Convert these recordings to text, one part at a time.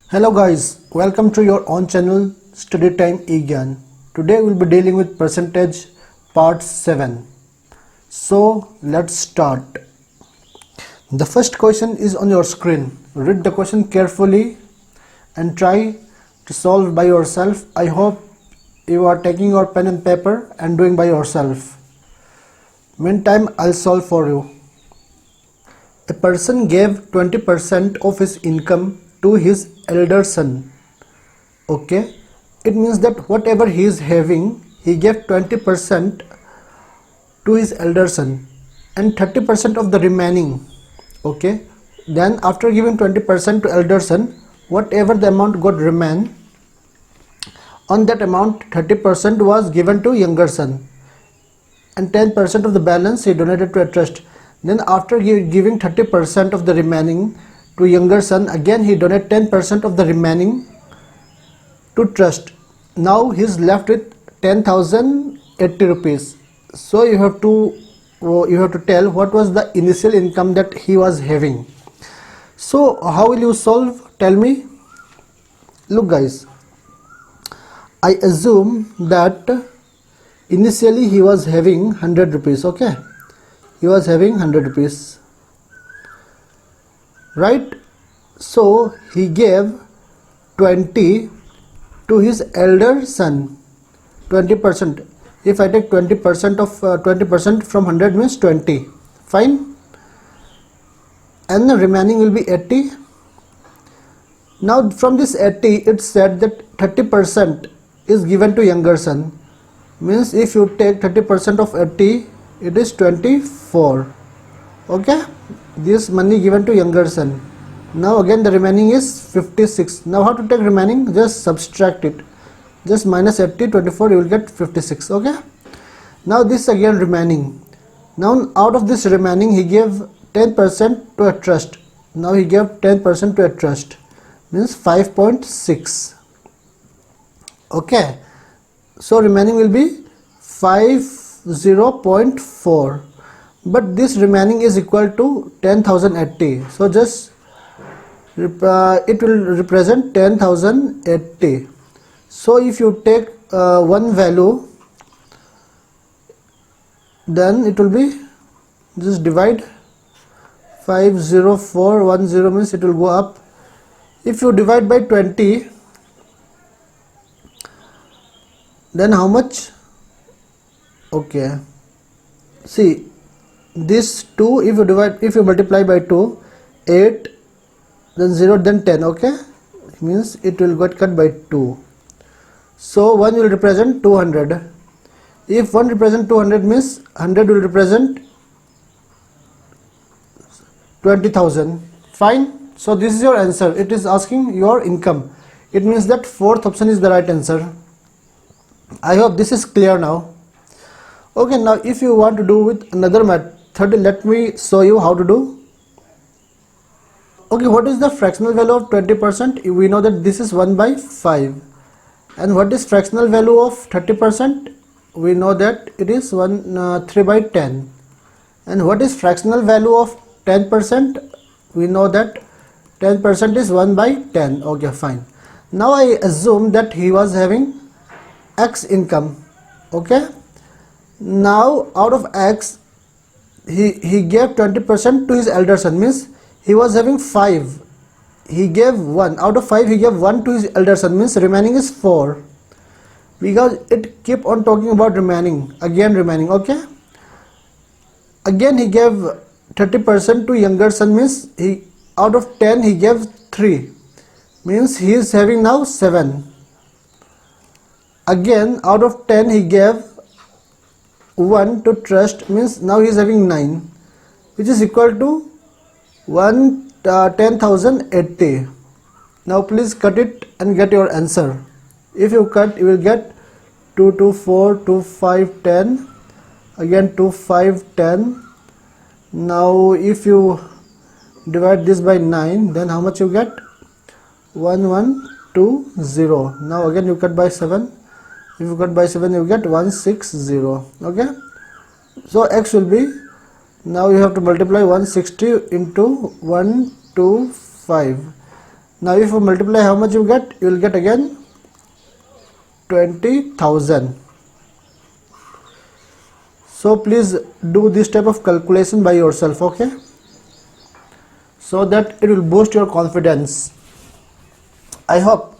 Hello guys, welcome to your own channel Study Time eGyan. Today we'll be dealing with percentage part 7. So let's start. The first question is on your screen. Read the question carefully and try to solve by yourself. I hope you are taking your pen and paper and doing by yourself. Meantime, I'll solve for you. A person gave 20% of his income to his elder son. Okay, it means that whatever he is having, he gave 20% to his elder son and 30% of the remaining. Okay, then after giving 20% to elder son, whatever the amount got remain, on that amount 30% was given to younger son and 10% of the balance he donated to a trust. Then after giving 30% of the remaining to younger son, again he donated 10% of the remaining to trust. Now he is left with 10,080 rupees. So you have to tell what was the initial income that he was having. So how will you solve? Tell me. Look guys, I assume that initially he was having 100 rupees. Okay, he was having 100 rupees, right? So he gave 20 to his elder son, 20%. If I take 20% of 20% from 100 means 20, fine, and the remaining will be 80. Now from this 80, it said that 30% is given to younger son, means if you take 30% of 80, it is 24. Okay, this money given to younger son. Now again the remaining is 56. Now how to take remaining? Just subtract it. Just minus 80, 24, you will get 56. Okay, now this again remaining. Now out of this remaining he gave 10% to a trust. Now he gave 10% to a trust, means 5.6. Okay, so remaining will be 50.4, but this remaining is equal to 10,080. So just it will represent 10,080. So if you take one value, then it will be, just divide 50410, means it will go up. If you divide by 20, then how much? Okay, see this 2, if you multiply by 2, 8, then 0, then 10. Okay, means it will get cut by 2. So 1 will represent 200. If 1 represent 200, means 100 will represent 20,000. Fine. So this is your answer. It is asking your income. It means that fourth option is the right answer. I hope this is clear now. Okay, now if you want to do with another method, let me show you how to do. Okay, what is the fractional value of 20%? We know that this is 1 by 5. And what is fractional value of 30%? We know that it is 3 by 10. And what is fractional value of 10%? We know that 10% is 1 by 10. Okay, fine. Now I assume that he was having X income. Okay, now out of X, he gave 20% to his elder son, means he was having 5, he gave 1. Out of 5 he gave 1 to his elder son, means remaining is 4, because it keep on talking about remaining, again remaining. Okay, again he gave 30% to younger son, means he, out of 10 he gave 3, means he is having now 7. Again out of 10 he gave 1 to trust, means now he is having 9, which is equal to 10,080. Now please cut it and get your answer. If you cut, you will get 2, 2, 4, 2, 5, 10, again 2, 5, 10. Now if you divide this by 9, then how much you get? 1, 1, 2, 0. Now again you cut by 7. If you cut by 7, you get 160. Okay, so X will be, now you have to multiply 160 into 125. Now if you multiply, how much you get? You will get again 20,000. So please do this type of calculation by yourself, okay, so that it will boost your confidence. I hope.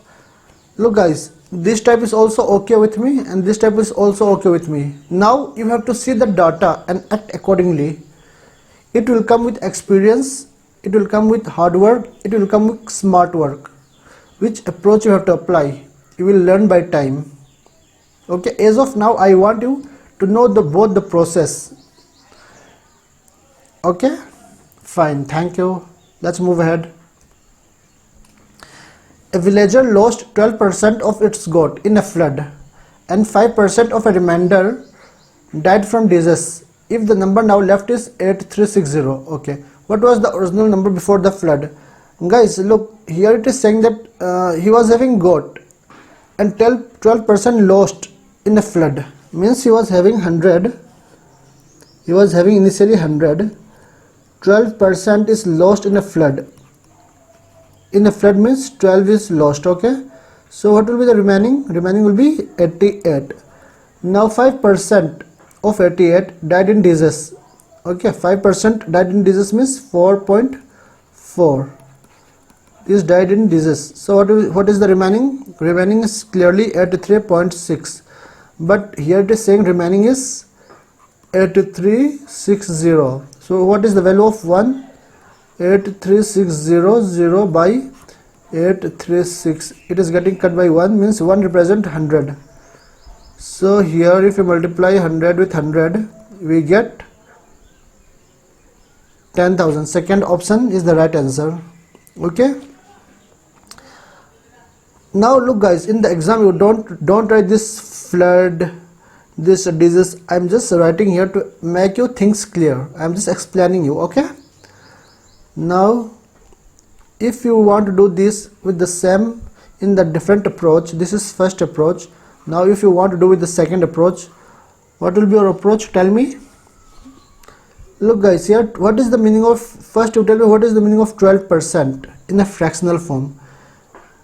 Look guys, this type is also okay with me and this type is also okay with me. Now you have to see the data and act accordingly. It will come with experience, it will come with hard work, it will come with smart work. Which approach you have to apply, you will learn by time. Okay, as of now I want you to know both the process. Okay, fine, thank you. Let's move ahead. A villager lost 12% of its goat in a flood and 5% of a remainder died from disease. If the number now left is 8360. Okay, what was the original number before the flood? Guys, look, here it is saying that he was having goat and 12% lost in a flood. Means he was having 100. He was having initially 100. 12% is lost in a flood. In a flood means 12 is lost. Okay, so what will be the remaining? Remaining will be 88. Now 5% of 88 died in disease. Okay, 5% died in disease means 4.4 is died in disease. So what is the remaining? Remaining is clearly 83.6, but here it is saying remaining is 8360. So what is the value of 1? 83600 by 836. It is getting cut by 1, means 1 represent 100. So here if you multiply 100 with 100, we get 10,000. Second option is the right answer. Okay. Now look guys, in the exam you don't write this flood, this disease. I'm just writing here to make you things clear. I'm just explaining you. Okay. Now if you want to do this with the same in the different approach, this is first approach. Now if you want to do with the second approach, what will be your approach? Tell me. Look guys, here what is the meaning of, first you tell me what is the meaning of 12% in a fractional form.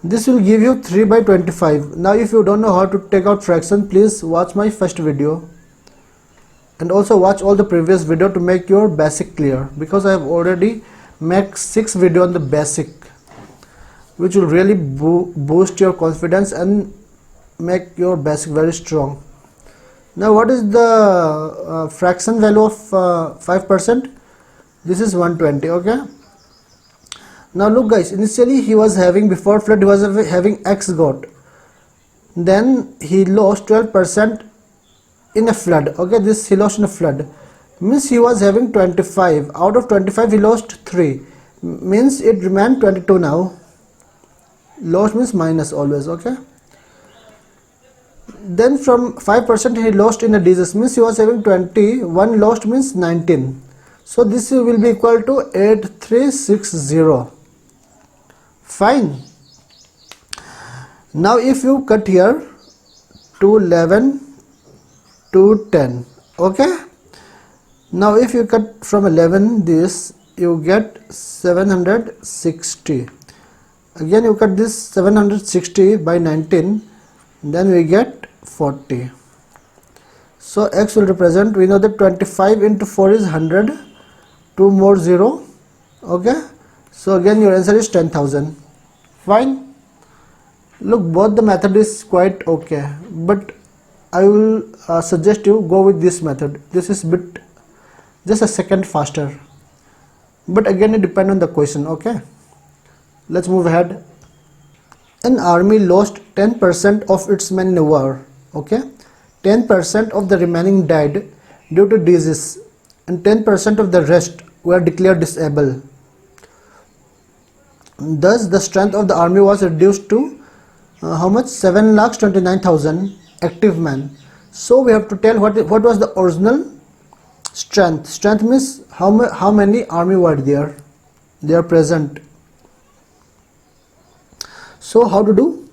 This will give you 3 by 25. Now if you don't know how to take out fraction, please watch my first video and also watch all the previous video to make your basic clear, because I have already make 6 video on the basic, which will really boost your confidence and make your basic very strong. Now what is the fraction value of 5%? This is 120. Okay, now look guys, initially he was having, before flood he was having X goat, then he lost 12% in a flood. Okay, this he lost in a flood, means he was having 25. Out of 25 he lost 3, means it remained 22. Now lost means minus always. Okay, then from 5% he lost in a disease, means he was having 20, 1 lost means 19. So this will be equal to 8360. Fine. Now if you cut here to 11 to 10. Okay, now if you cut from 11 this, you get 760. Again you cut this 760 by 19, then we get 40. So X will represent, we know that 25 into 4 is 100, 2 more 0. Okay, so again your answer is 10,000. Fine. Look, both the method is quite okay, but I will suggest you go with this method. This is bit just a second faster, but again it depends on the question. Okay, let's move ahead. An army lost 10% of its men in a war. Okay, 10% of the remaining died due to disease and 10% of the rest were declared disabled. Thus the strength of the army was reduced to how much? 7,29,000 active men. So we have to tell what was the original strength. Strength means how many army were there, they are present. So how to do?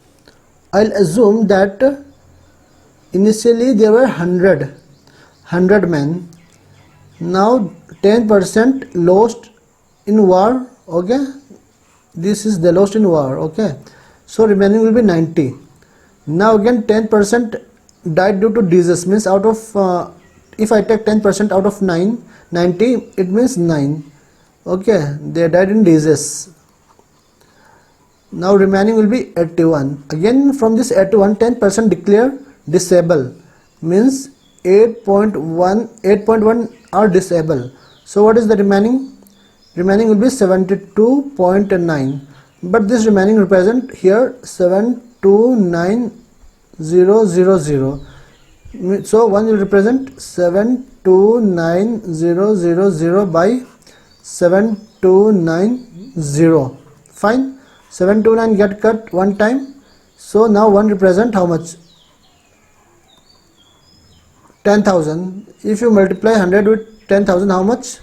I'll assume that initially there were 100 men. Now 10% lost in war. Okay, this is they lost in war. Okay, so remaining will be 90. Now again 10% died due to disease, means out of if I take 10% out of 90, it means 9. Okay, they died in disease. Now remaining will be 81. Again from this 81, 10% declare disabled, means 8.1 are disabled. So what is the remaining? Remaining will be 72.9, but this remaining represent here 729000. So 1 will represent 729000 by 7290. Fine. 729 get cut one time. So now 1 represent how much? 10,000. If you multiply 100 with 10,000, how much?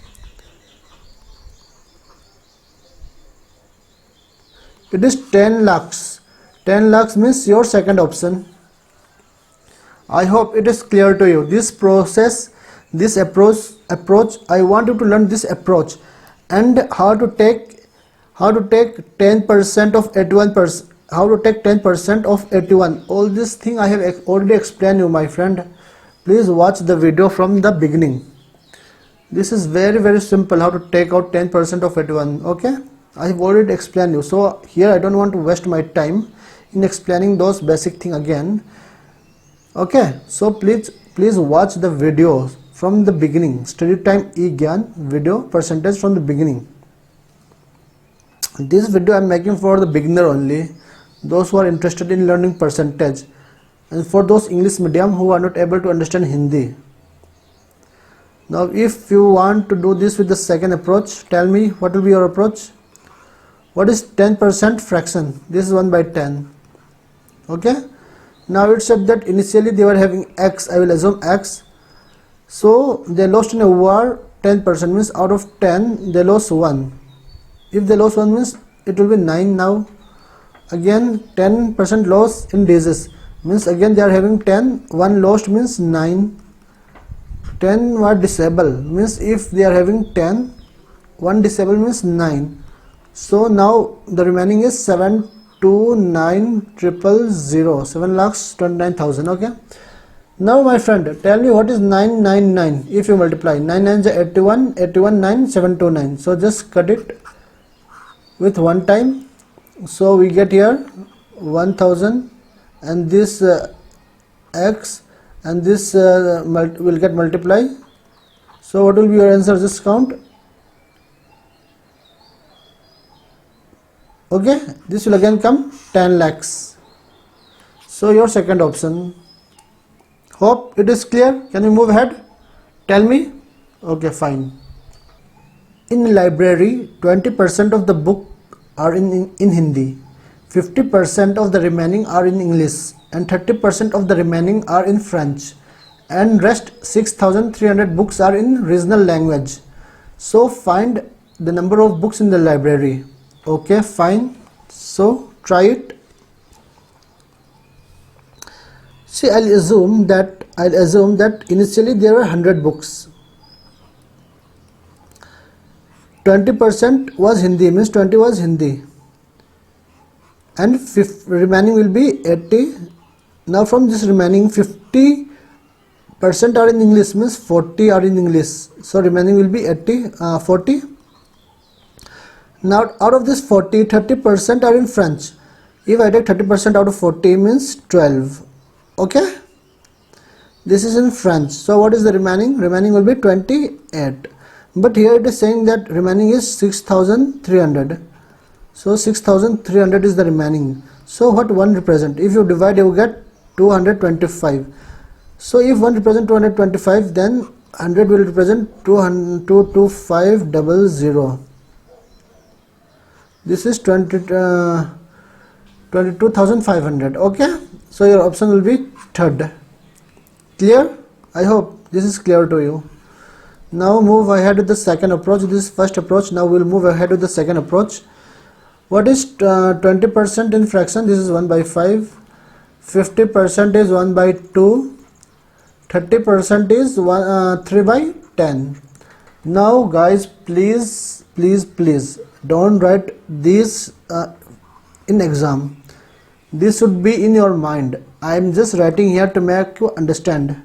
It is 10 lakhs. 10 lakhs means your second option. I hope it is clear to you. This process, this approach, I want you to learn this approach and how to take 10% of 81%, how to take 10% of 81. All this thing I have already explained you, my friend. Please watch the video from the beginning. This is very simple, how to take out 10% of 81. Okay, I have already explained you. So here I don't want to waste my time in explaining those basic thing again. Okay, so please watch the video from the beginning. Study time eGyan video percentage from the beginning. This video I am making for the beginner only, those who are interested in learning percentage, and for those English medium who are not able to understand Hindi. Now if you want to do this with the second approach, tell me what will be your approach. What is 10% fraction? This is 1 by 10. Okay, now it said that initially they were having x, I will assume x, so they lost in a war 10%, means out of 10 they lost 1. If they lost 1 means it will be 9 now. Again 10% loss in disease, means again they are having 10, 1 lost means 9. 10 were disabled, means if they are having 10, 1 disabled means 9. So now the remaining is 729,000, 7,29,000. Okay, now my friend, tell me what is 999. If you multiply 9 9 is 81, 81 9 729. So just cut it with one time. So we get here 1000, and this x and this will get multiply. So what will be your answer? Just count. Okay, this will again come 10 lakhs. So your second option. Hope it is clear. Can you move ahead? Tell me. Okay, fine. In library, 20% of the book are in Hindi, 50% of the remaining are in English, and 30% of the remaining are in French, and rest 6,300 books are in regional language. So find the number of books in the library. Okay, fine. So try it. See, I'll assume that initially there were 100 books. 20% was Hindi, means 20 was Hindi, and remaining will be 80. Now from this remaining 50% are in English, means 40 are in English. So remaining will be 40. Now out of this 40, 30% are in French. If I take 30% out of 40 means 12. Okay, this is in French. So what is the remaining? Remaining will be 28. But here it is saying that remaining is 6,300. So 6,300 is the remaining. So what 1 represent? If you divide, you get 225. So if 1 represent 225, then 100 will represent 22500. This is 22,500. Okay, so your option will be third. Clear? I hope this is clear to you. Now move ahead with the second approach. This is first approach. Now we'll move ahead with the second approach. What is 20% in fraction? This is 1 by 5. 50% is 1 by 2. 30% is 3 by 10. Now guys, please don't write these in exam. This should be in your mind. I am just writing here to make you understand,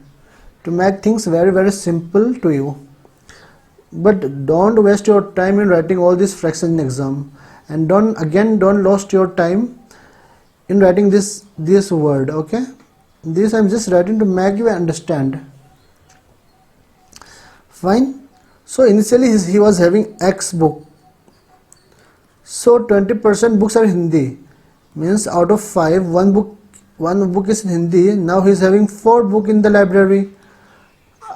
to make things very simple to you. But don't waste your time in writing all these fractions in exam, and don't waste your time in writing this word. Okay, this I'm just writing to make you understand. Fine. So initially he was having X book, so 20% books are Hindi, means out of 5, one book is in Hindi. Now he is having 4 books in the library.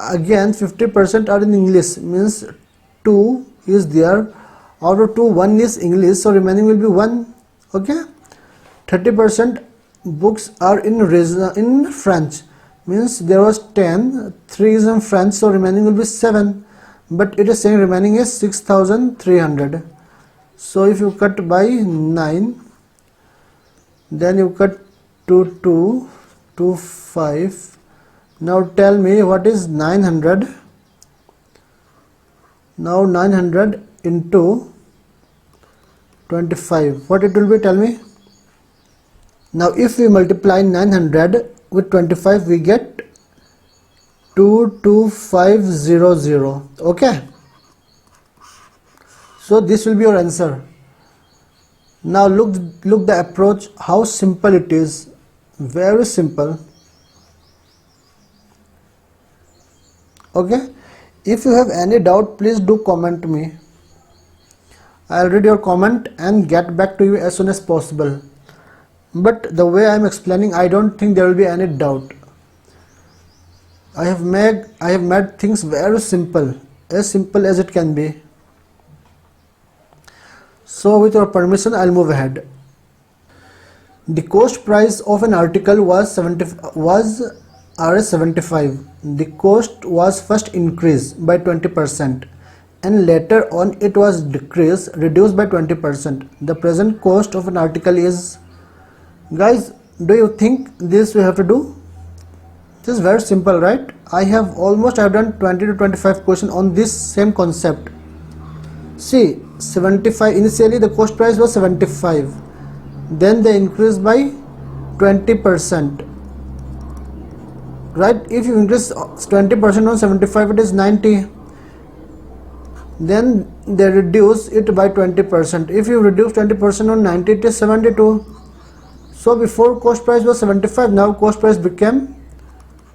Again 50% are in English, means 2 is there. Out of 2, 1 is English, so remaining will be 1. Okay, 30% books are in French, means there was 10, 3 is in French, so remaining will be 7. But it is saying remaining is 6300. So if you cut by 9, then you cut 2, 2, 2, 5. Now tell me what is 900. Now 900 into 25, what it will be, tell me. Now if we multiply 900 with 25, we get 22500. Okay, so this will be your answer. Now look the approach, how simple it is. Very simple. Okay, if you have any doubt, please do comment me. I'll read your comment and get back to you as soon as possible. But the way I am explaining, I don't think there will be any doubt. I have made things very simple as it can be. So with your permission, I'll move ahead. The cost price of an article was Rs 75. The cost was first increased by 20% and later on it was reduced by 20%. The present cost of an article is, guys, do you think this we have to do? This is very simple, right? I have done 20 to 25 questions on this same concept. See, 75, initially the cost price was 75, then they increased by 20%, right? If you increase 20% on 75, it is 90, then they reduce it by 20%. If you reduce 20% on 90, it is 72. So before cost price was 75, now cost price became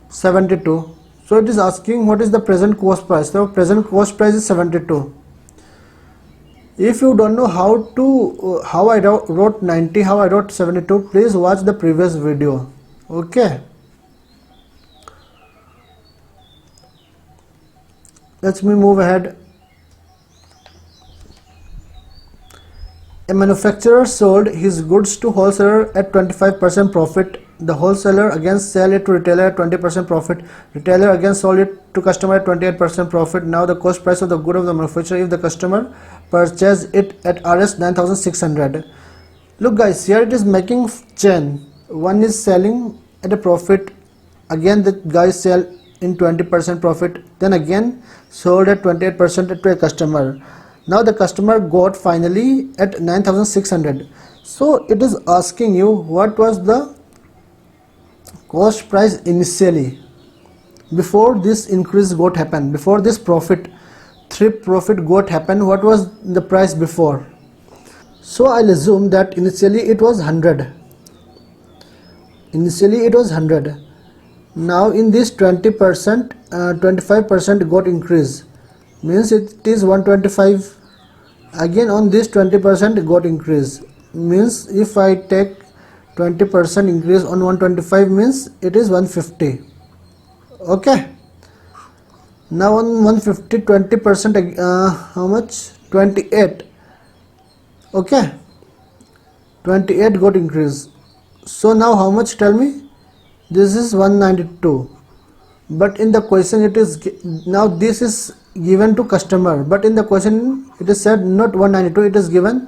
72. So it is asking what is the present cost price. So present cost price is 72. If you don't know how I wrote 90, how I wrote 72, please watch the previous video. Okay, let me move ahead. A manufacturer sold his goods to wholesaler at 25% profit. The wholesaler again sell it to retailer at 20% profit. Retailer again sold it to customer at 28% profit. Now the cost price of the good of the manufacturer if the customer purchase it at Rs 9600. Look guys, here it is making chain. One is selling at a profit, again the guys sell in 20% profit, then again sold at 28% to a customer. Now the customer got finally at 9600. So it is asking you what was the cost price initially, before this increase got happen, before this profit got happen, what was the price before? So I'll assume that initially it was 100. Now in this 20%, 25% got increase, means it is 125. Again on this 20% got increase, means if I take 20% increase on 125, means it is 150. Okay, now on 150, 20%, how much? 28. Okay, 28 got increase. So now how much, tell me? This is 192, but in the question it is, now this is given to customer, but in the question it is said not 192, it is given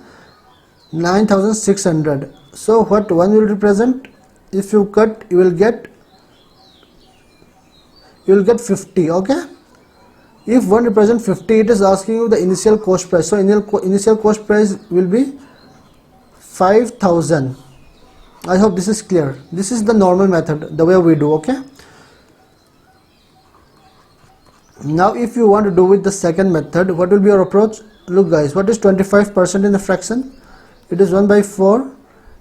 9600. So what one will represent? If you cut, you will get 50. Okay, If 1 represents 50, it is asking you the initial cost price. So initial cost price will be 5,000. I hope this is clear. This is the normal method, the way we do. Okay. Now if you want to do with the second method, what will be your approach? Look guys, what is 25% in a fraction? It is 1 by 4.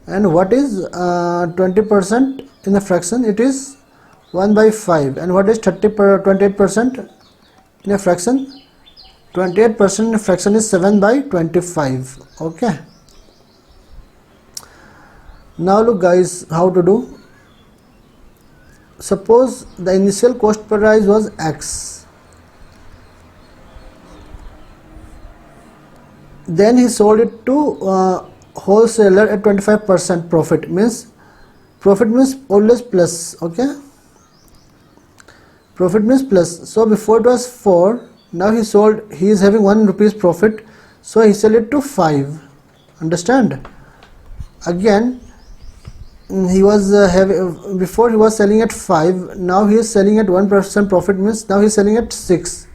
And what is 20% in a fraction? It is 1 by 5. And what is 28% in a fraction? 28% in a fraction is 7 by 25. Okay. Now look guys, how to do. Suppose the initial cost price was X. Then he sold it to wholesaler at 25% profit. Profit means always plus. Okay, profit means plus. So before it was 4, now he is having 1 rupees profit, so he sell it to 5. Understand? Again, he was before he was selling at 5, now he is selling at 1% profit, means now he is selling at 6.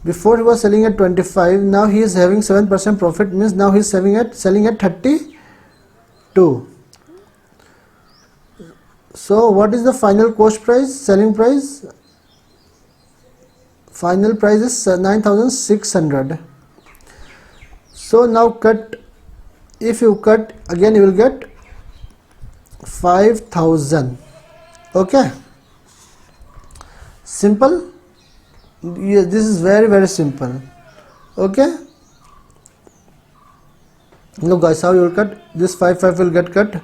Before he was selling at 25, now he is having 7% profit, means now he is selling at 32. So what is the final cost price, selling price? Final price is 9,600. So now cut, if you cut again you will get 5,000. Okay, simple. Yes, this is very simple. Okay, look guys, how you will cut. This 5 will get cut,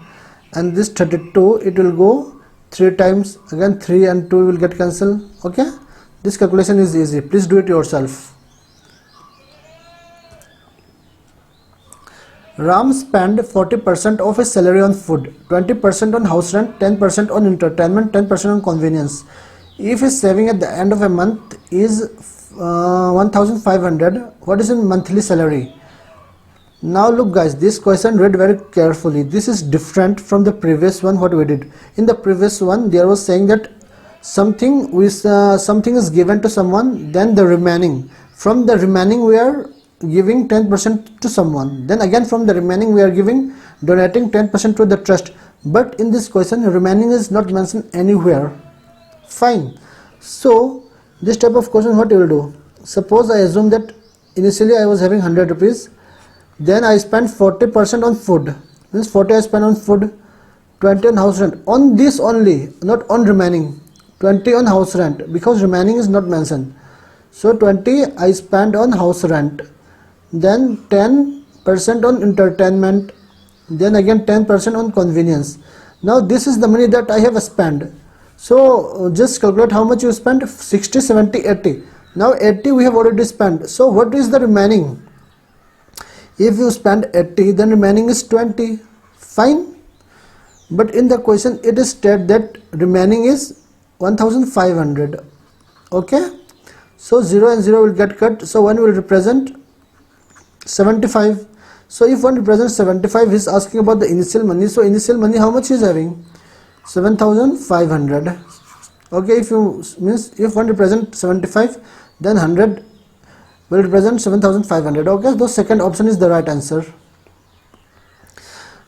and this 32, it will go 3 times. Again 3 and 2 will get cancelled. Okay, this calculation is easy, please do it yourself. Ram spent 40% of his salary on food, 20% on house rent, 10% on entertainment, 10% on convenience. If his saving at the end of a month is 1,500, what is his monthly salary? Now look guys, this question read very carefully. This is different from the previous one what we did. In the previous one there was saying that something is given to someone, then the remaining, from the remaining we are giving 10% to someone, then again from the remaining we are donating 10% to the trust. But in this question remaining is not mentioned anywhere. Fine. So this type of question, what you will do? Suppose I assume that initially I was having 100 rupees, then I spent 40% on food, means 40 I spent on food, 20 on house rent, on this only, not on remaining, 20 on house rent, because remaining is not mentioned. So 20 I spent on house rent, then 10% on entertainment, then again 10% on convenience. Now this is the money that I have spent. So just calculate how much you spent. 60, 70, 80. Now 80 we have already spent. So what is the remaining? If you spend 80, then remaining is 20. Fine. But in the question it is stated that remaining is 1,500. Okay. So 0 and 0 will get cut. So 1 will represent 75. So if 1 represents 75, he is asking about the initial money. So initial money, how much he is having? 7,500. Okay, if 1 represents 75, then 100 will represent 7,500. Okay, so second option is the right answer.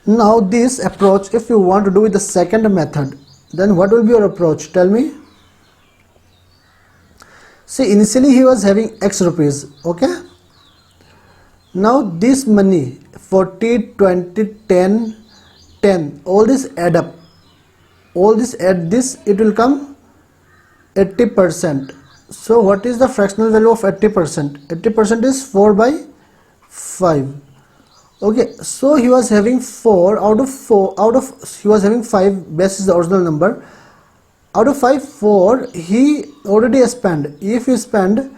Now this approach, if you want to do with the second method, then what will be your approach? Tell me. See, initially he was having X rupees. Okay, now this money 40, 20, 10, 10, all this add up. All this add this, it will come 80%. So what is the fractional value of 80%? 80% is 4 by 5. Okay, so he was having 4 he was having 5, base is the original number. Out of 5, 4 he already spent. If he spend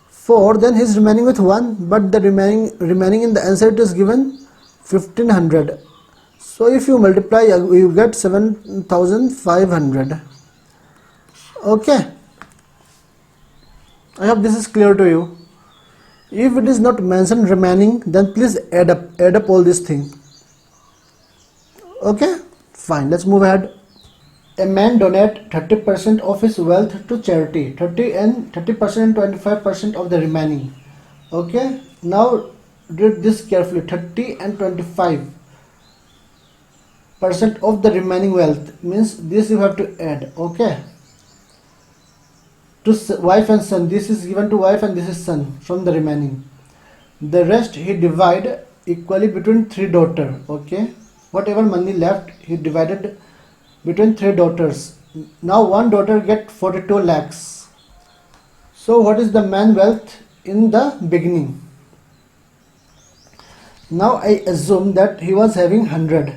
4, then he is remaining with 1, but the remaining in the answer it is given 1500. So if you multiply, you get 7,500. Okay, I hope this is clear to you. If it is not mentioned remaining, then please add up all these things. Okay, fine, let's move ahead. a man donate 30% of his wealth to charity, 30% and 25% of the remaining. Okay, now read this carefully. 30 and 25% of the remaining wealth means this you have to add. Okay, to wife and son, this is given to wife and this is son from the remaining. The rest he divide equally between 3 daughters. Okay, whatever money left he divided between 3 daughters. Now one daughter get 42 lakhs. So what is the man wealth in the beginning? Now I assume that he was having 100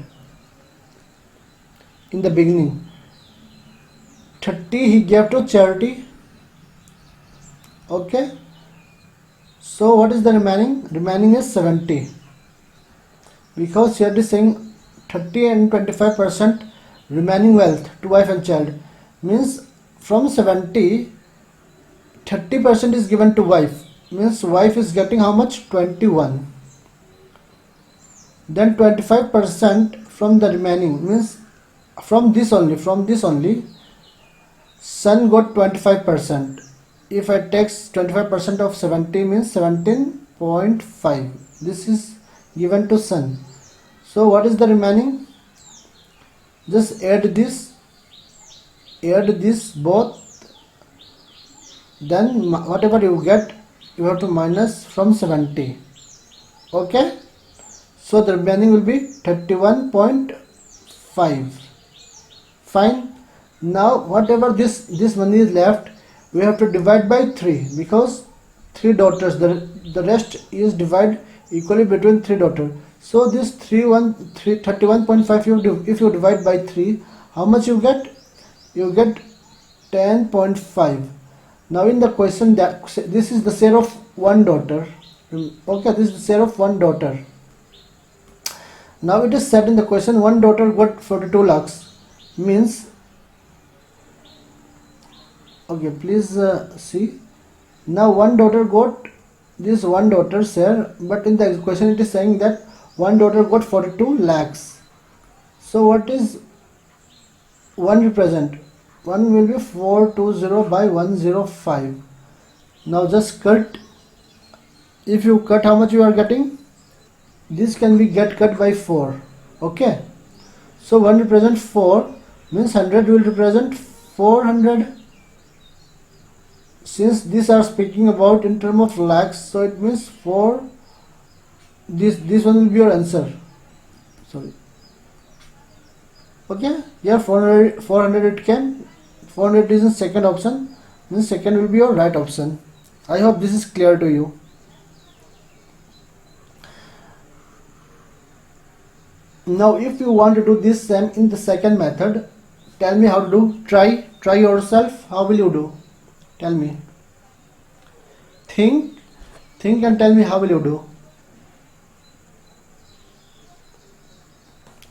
in the beginning. 30 he gave to charity. Okay, so what is the remaining? Remaining is 70, because here it is saying 30 and 25% remaining wealth to wife and child, means from 70, 30% is given to wife, means wife is getting how much? 21. Then 25% from the remaining, means from this only, son got 25%. If I take 25% of 70 means 17.5. This is given to son. So what is the remaining? Just add this both, then whatever you get you have to minus from 70. Okay, so the remaining will be 31.5. Fine. Now whatever this money is left, we have to divide by 3, because 3 daughters, the rest is divided equally between 3 daughters. So this 31.5, if you divide by 3, how much you get? You get 10.5. Now in the question, that this is the share of one daughter. Okay, this is the share of one daughter. Now it is said in the question, one daughter got 42 lakhs, means, okay, please see. Now one daughter got this one daughter share, but in the question it is saying that one daughter got 42 lakhs. So what is 1 represent? 1 will be 420 by 105. Now just cut. If you cut, how much you are getting? This can be cut by 4. Okay, so 1 represent 4, means 100 will represent 400. Since these are speaking about in term of lakhs, so it means 4. This one will be your answer. Sorry. Okay, here 400 it came. 400 is in second option, means second will be your right option. I hope this is clear to you. Now if you want to do this same in the second method, tell me how to do. Try yourself. How will you do? Tell me. Think and tell me how will you do.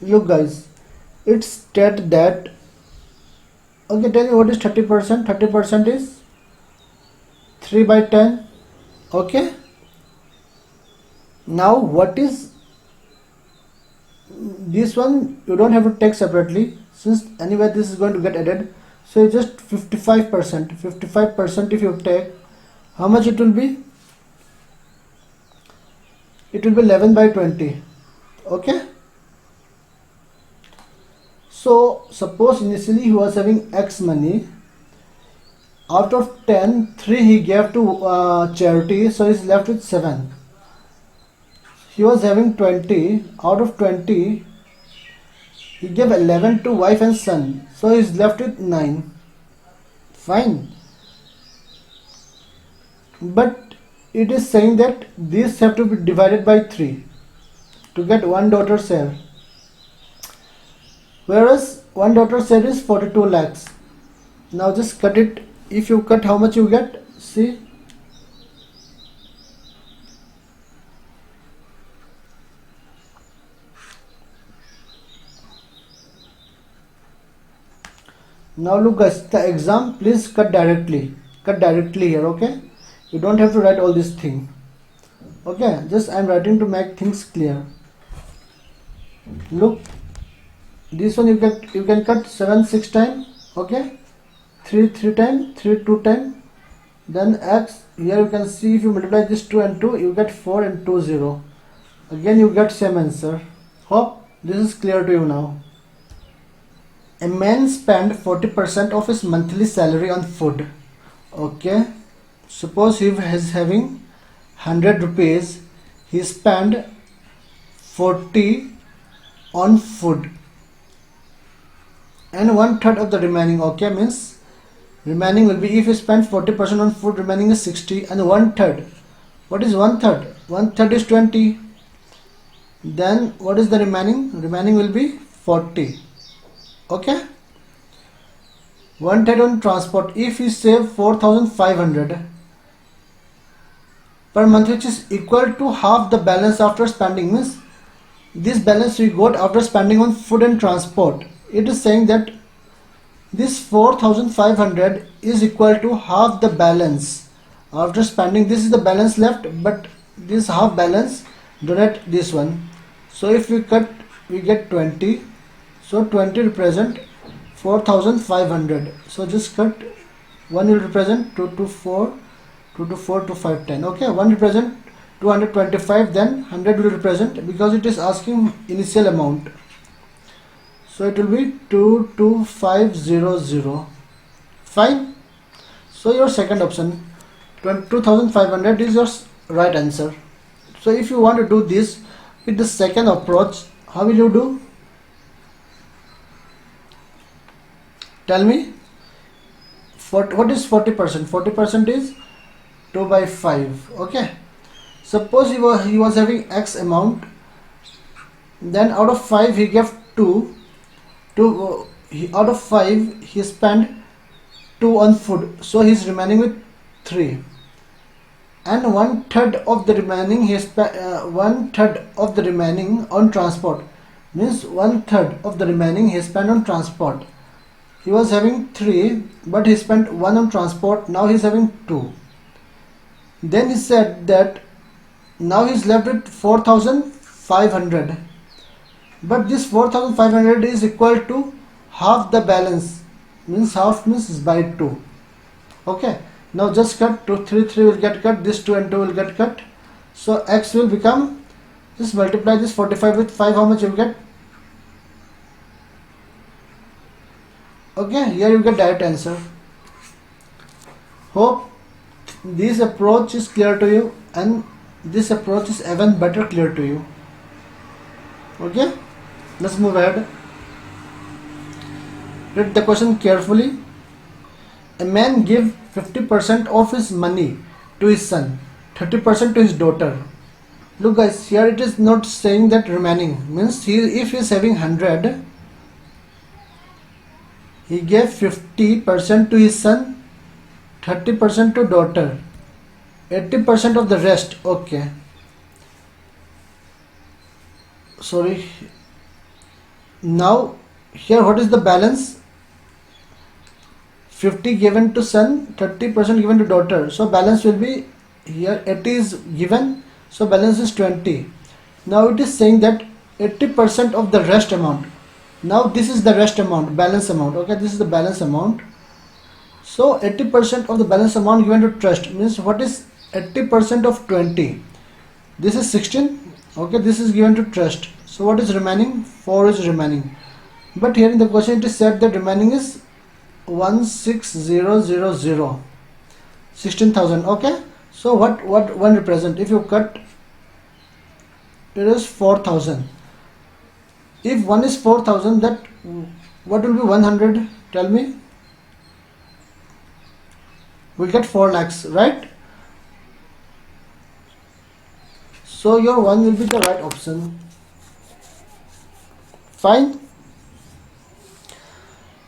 Look guys, it's state that, okay, tell me what is 30%. 30% is 3 by 10. Okay, now what is this one? You don't have to take separately, since anyway this is going to get added. So just 55%. 55% if you take, how much it will be? It will be 11 by 20. Okay, so suppose initially he was having X money. Out of 10, 3 he gave to charity, so he's left with 7. He was having 20. Out of 20, he gave 11 to wife and son, so he's left with 9. Fine. But it is saying that these have to be divided by 3 to get one daughter share. Whereas one daughter share is 42 lakhs. Now just cut it. If you cut, how much you get? See. Now look guys, the exam, please cut directly here. Okay, you don't have to write all this thing. Okay, just I am writing to make things clear. Look, this one you can cut 7 6 times, okay, 3 3 times, 3 2 times, then x. Here you can see if you multiply this 2 and 2, you get 4 and 2 0. Again you get same answer. Hope this is clear to you now. A man spent 40% of his monthly salary on food. Okay, suppose he is having 100 rupees, he spent 40 on food, and 1/3 of the remaining, okay, means remaining will be, if you spend 40% on food, remaining is 60, and 1/3, what is 1/3? 1/3 is 20. Then what is the remaining? Remaining will be 40. Okay, 1/3 on transport. If you save 4,500 per month, which is equal to half the balance after spending, means this balance we got after spending on food and transport. It is saying that this 4,500 is equal to half the balance after spending. This is the balance left, but this half balance donate this one. So if we cut, we get 20. So 20 represent 4,500. So just cut, 1 will represent 2 to 4, 2 to 4 to 5 10. Okay, 1 represent 225, then 100 will represent, because it is asking initial amount. So it will be 22500. Fine. So your second option, 2,500, is your right answer. So if you want to do this with the second approach, how will you do? Tell me. What is 40%? 40% is 2 by 5. Okay. Suppose he was having X amount, then out of 5 he gave 2. Out of 5 he spent 2 on food, so he is remaining with 3. And 1/3 of the remaining he spent 1/3 of the remaining on transport, means 1/3 of the remaining he spent on transport. He was having 3, but he spent 1 on transport. Now he is having 2. Then he said that now he is left with 4,500. But this 4,500 is equal to half the balance, means half means by 2. Okay. Now just cut 2, 3, 3 will get cut. This 2 and 2 will get cut. So x will become, just multiply this 45 with 5. How much you will get? Okay, here you get direct answer. Hope this approach is clear to you, and this approach is even better clear to you. Okay, let's move ahead. Read the question carefully. A man gave 50% of his money to his son, 30% to his daughter. Look guys, here it is not saying that remaining, means if he is having 100, he gave 50% to his son, 30% to daughter, 80% of the rest. Okay, sorry. Now here what is the balance? 50 given to son, 30% given to daughter. So balance will be, here 80 is given, so balance is 20. Now it is saying that 80% of the rest amount. Now this is the rest amount, balance amount. Okay, this is the balance amount. So 80% of the balance amount given to trust, means what is 80% of 20? This is 16. Okay, this is given to trust. So what is remaining? 4 is remaining. But here in the question it is said that remaining is 16,000, 16,000. Okay, so what 1 represent? If you cut, it is 4,000. If 1 is 4,000, that what will be 100? Tell me. We get 4 lakhs, right? So your 1 will be the right option. Fine.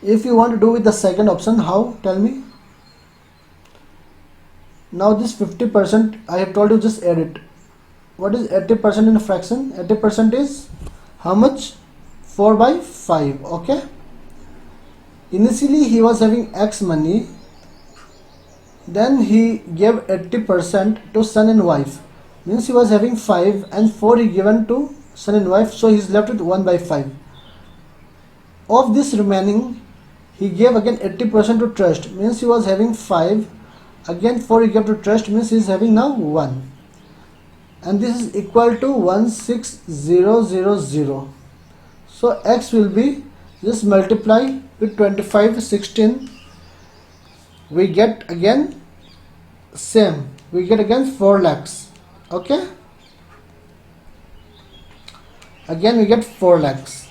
If you want to do with the second option, how? Tell me. Now this 50%, I have told you, just add it. What is 80% in a fraction? 80% is how much? 4 by 5. Okay. Initially he was having X money, then he gave 80% to son and wife, means he was having 5 and 4 he given to son and wife, so he is left with 1 by 5. of this remaining he gave again 80% to trust, means he was having 5, again 4 he gave to trust, means he is having now 1, and this is equal to 16000. So x will be, just multiply with 25, 16, we get again same, we get again 4 lakhs. Okay, again we get 4 lakhs.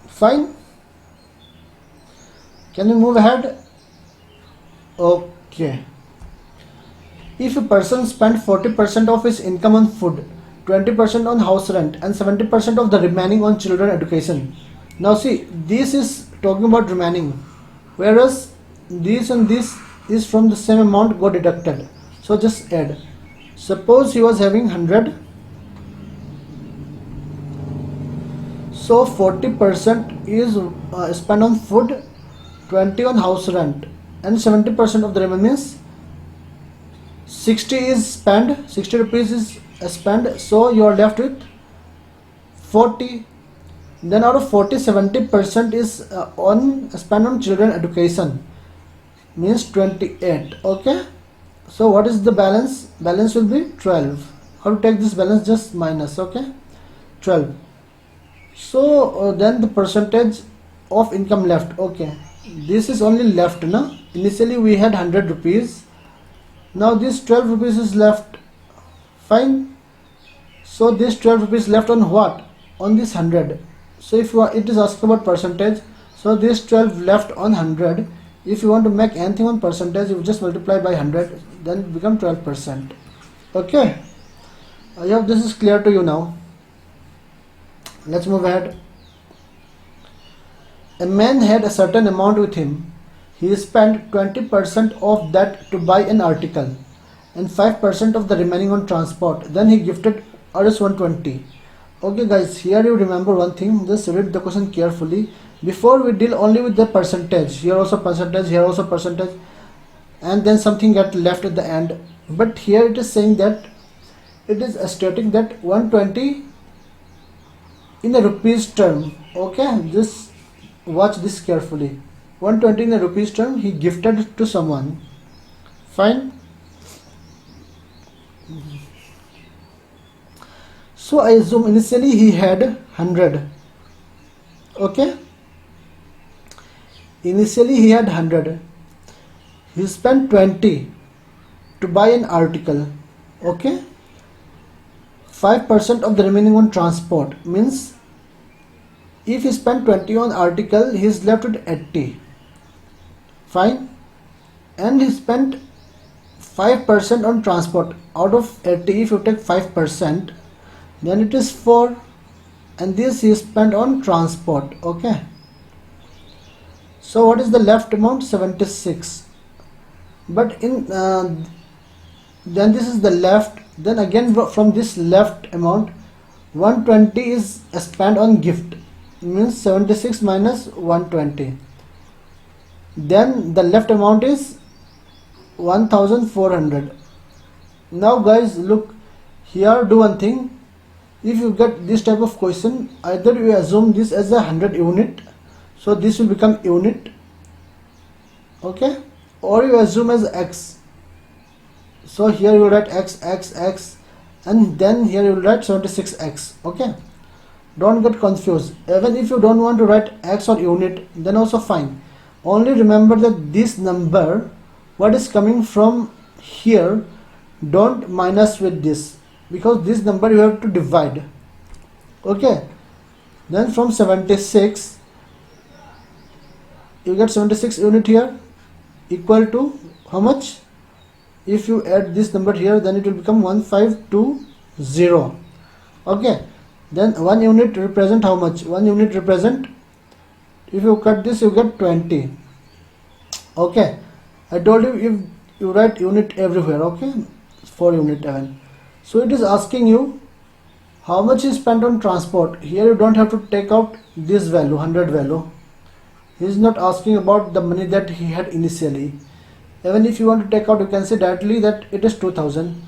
Fine. Can we move ahead? Okay. If a person spent 40% of his income on food, 20% on house rent, and 70% of the remaining on children education. Now see, this is talking about remaining, whereas this and this is from the same amount got deducted. So just add. Suppose he was having 100. So 40% is spent on food, 20 on house rent, and 70% of the remaining means 60 is spent, 60 rupees is spent, so you are left with 40. Then out of 40, 70% is spent on children education, means 28. Okay, so what is the balance? Balance will be 12. How to take this balance? Just minus. Okay, 12. So then the percentage of income left. Okay, this is only left now. Initially we had 100 rupees. Now this 12 rupees is left. Fine. So this 12 rupees left on what? On this 100. So if it is asking about percentage, so this 12 left on 100. If you want to make anything on percentage, you just multiply by 100, then it become 12%. Okay, I hope this is clear to you now. Let's move ahead. A man had a certain amount with him. He spent 20% of that to buy an article and 5% of the remaining on transport. Then he gifted others 120. Okay guys, here you remember one thing, just read the question carefully. Before we deal only with the percentage, here also percentage, here also percentage, and then something get left at the end. But here it is saying that it is stating that 120 in a rupees term. Okay, just watch this carefully. 120 in a rupees term he gifted to someone. Fine. So I assume initially he had 100. Okay, initially he had 100. He spent 20 to buy an article. Okay, 5% of the remaining on transport, means if he spent 20 on article, he is left with 80. Fine. And he spent 5% on transport. Out of 80, if you take 5%, then it is 4, and this he spent on transport. Okay, so what is the left amount? 76. But in then this is the left. Then again from this left amount, 120 is spent on gift, means 76 minus 120. Then the left amount is 1400. Now guys, look here, do one thing. If you get this type of question, either you assume this as a 100 unit, so this will become unit. Okay, or you assume as x, so here you write x, x, x, and then here you will write 76x. Okay, don't get confused. Even if you don't want to write x or unit, then also fine. Only remember that this number, what is coming from here, don't minus with this, because this number you have to divide. Okay, then from 76 you get 76 unit here, equal to how much? If you add this number here, then it will become 1520. Okay, then 1 unit represent how much? 1 unit represent, if you cut this, you get 20. Okay, I told you if you write unit everywhere. Okay, for unit even. So it is asking you how much is spent on transport. Here you don't have to take out this value, 100 value. He is not asking about the money that he had initially. Even if you want to take out, you can say directly that it is 2000.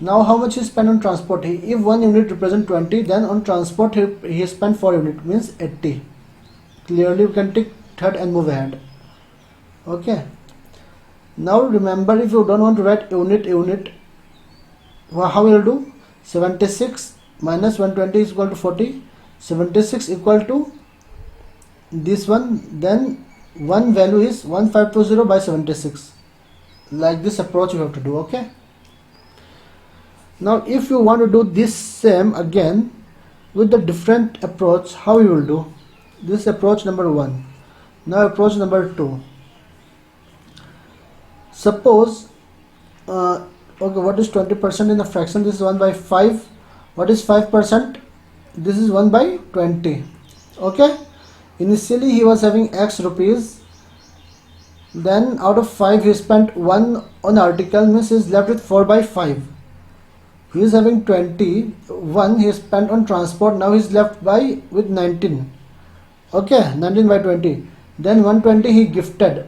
Now how much is spent on transport? If 1 unit represent 20, then on transport he spent 4 unit, means 80. Clearly you can tick third and move ahead. Okay. Now remember, if you don't want to write unit, how you will do? 76 minus 120 is equal to 40. 76 equal to this one, then one value is 1520 by 76. Like this approach you have to do. Okay. Now if you want to do this same again with the different approach, how you will do? This approach number 1. Now approach number 2. Suppose okay, what is 20% in the fraction? This is 1 by 5. What is 5%? This is 1 by 20. Okay. Initially he was having X rupees, then out of 5 he spent 1 on article, means he is left with 4 by 5. He is having 20, 1 he spent on transport, now he is left with 19. Okay, 19 by 20. Then 120 he gifted,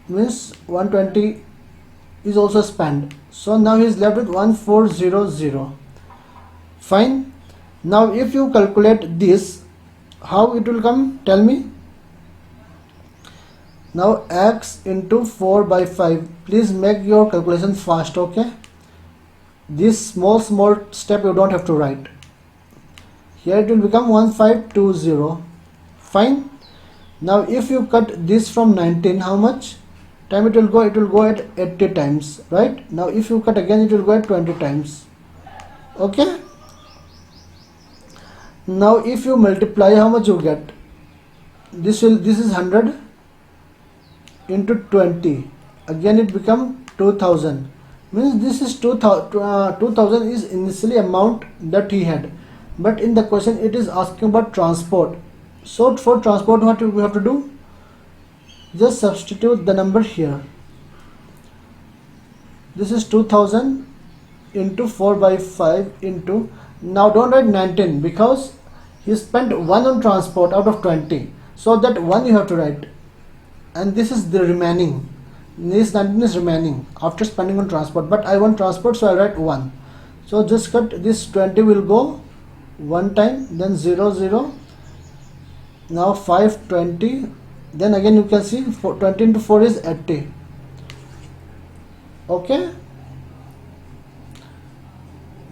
means 120 is also spent. So now he is left with 1400. Fine. Now if you calculate this, how it will come? Tell me. Now X into 4 by 5. Please make your calculation fast. Okay. This small step you don't have to write. Here it will become 1520. Fine. Now if you cut this from 19, how much time it will go? It will go at 80 times, right? Now if you cut again, it will go at 20 times. Okay. Now if you multiply, how much you get? This is 100 into 20. Again it become 2000. Means this is 2000 is initially amount that he had, but in the question it is asking about transport. So for transport, what we have to do? Just substitute the number here. This is 2000 into 4 by 5 into, now don't write 19 because he spent 1 on transport out of 20, so that 1 you have to write, and this is the remaining. This 19 is remaining after spending on transport, but I want transport, so I write 1. So just cut this 20 will go one time, then 0. Now 520, then again you can see 20 into 4 is 80. Okay.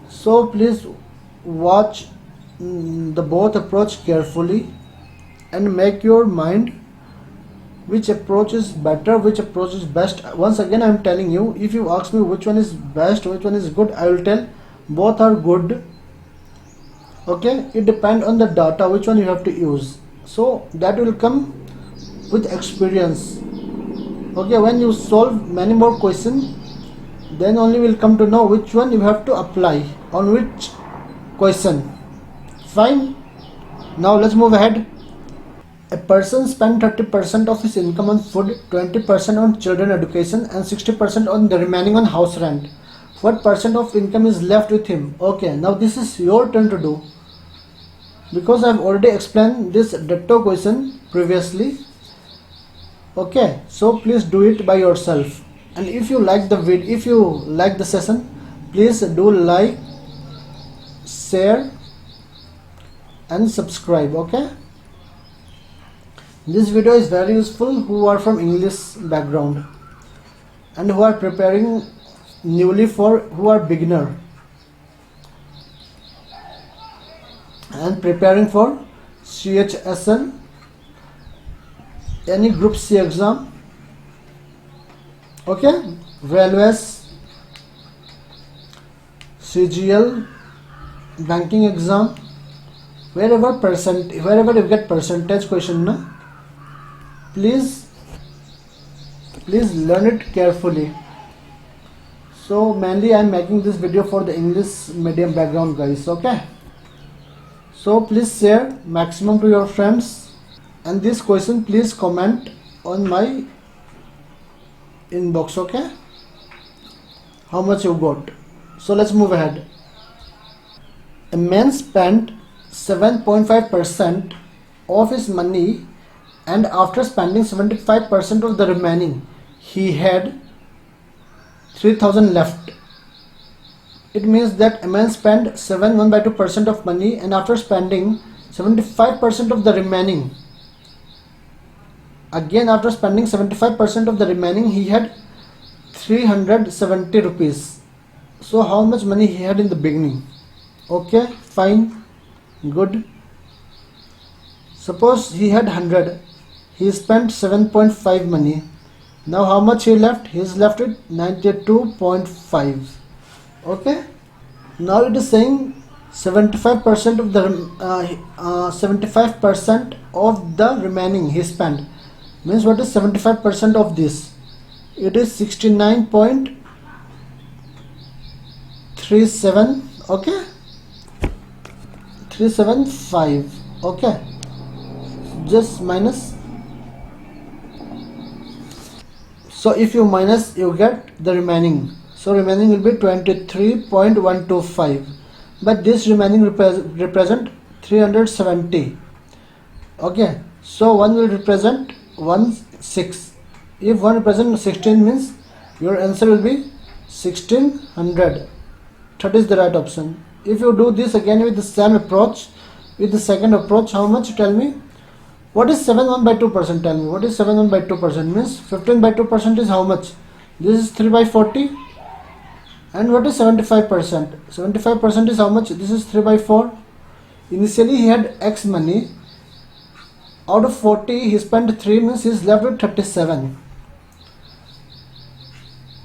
So please watch the both approach carefully and make your mind which approach is better, which approach is best. Once again I am telling you, if you ask me which one is best, which one is good, I will tell both are good. Okay, it depends on the data which one you have to use, so that will come with experience. Okay, when you solve many more questions, then only will come to know which one you have to apply on which question. Fine. Now let's move ahead. A person spent 30% of his income on food, 20% on children education, and 60% on the remaining on house rent. What percent of income is left with him? Okay, now this is your turn to do, because I have already explained this ditto question previously. Okay, so please do it by yourself. And if you like the video, if you like the session, please do like, share and subscribe. Okay, this video is very useful who are from English background and who are preparing newly, for who are beginner and preparing for CHSL, any group C exam. Okay, railways, CGL, banking exam, wherever you get percentage question, na, please learn it carefully. So mainly I am making this video for the English medium background guys. Okay, so please share maximum to your friends, and this question please comment on my inbox. Okay, how much you got. So let's move ahead. A man spent 7.5% of his money, and after spending 75% of the remaining, he had 3000 left. It means that a man spent 1/2% of money, and after spending 75% of the remaining, Again, after spending 75% of the remaining, he had 370 rupees. So how much money he had in the beginning? Okay, fine, good. Suppose he had 100, he spent 7.5 money. Now how much he left? He is left with 92.5. Okay, now it is saying 75% of the 75% of the remaining he spent. Means what is 75% of this? It is 69.37. okay, 375. okay, just minus. So if you minus, you get the remaining. So remaining will be 23.125, but this remaining represent 370. okay, so one will represent 16. If one represent 16 means your answer will be 1600. That is the right option. If you do this again with the same approach, with the second approach, how much? Tell me. What is 71 by 2%? Tell me. What is 71 by 2%? Means 15 by 2% is how much? This is 3 by 40. And what is 75%? 75% is how much? This is 3 by 4. Initially he had X money. Out of 40 he spent 3, means he is left with 37.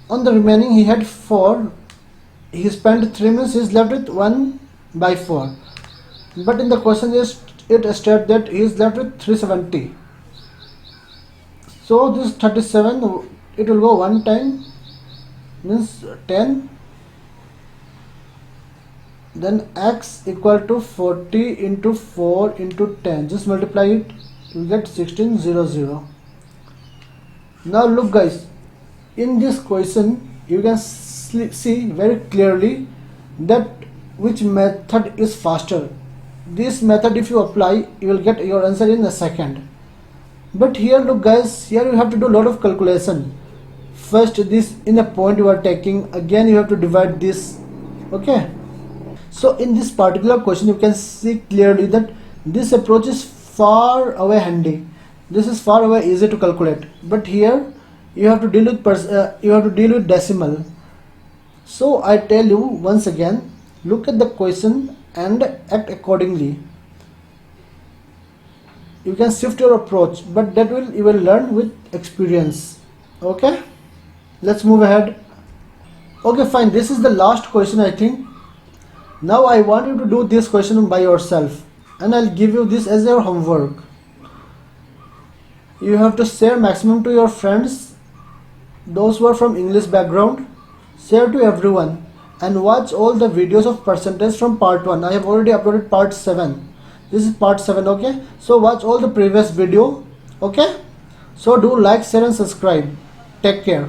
On the remaining he had 4. He spent 3, means he is left with 1 by 4. But in the question is it states that he is left with 370. So this 37, it will go one time, means 10. Then X equal to 40 into 4 into 10. Just multiply it, you get 1600. Now look guys, in this question you can see very clearly that which method is faster. This method if you apply, you will get your answer in a second. But here look guys, here you have to do a lot of calculation. First this in a point you are taking, again you have to divide this. Okay, so in this particular question you can see clearly that this approach is far away handy. This is far away easy to calculate, but here you have to deal with decimal. So I tell you once again, look at the question and act accordingly. You can shift your approach, but that you will learn with experience. Okay, let's move ahead. Okay, fine, this is the last question I think. Now I want you to do this question by yourself, and I'll give you this as your homework. You have to share maximum to your friends, those who are from English background. Share to everyone and watch all the videos of percentage from part 1. I have already uploaded part 7. This is part 7. okay, so watch all the previous video. Okay, so do like, share and subscribe. Take care.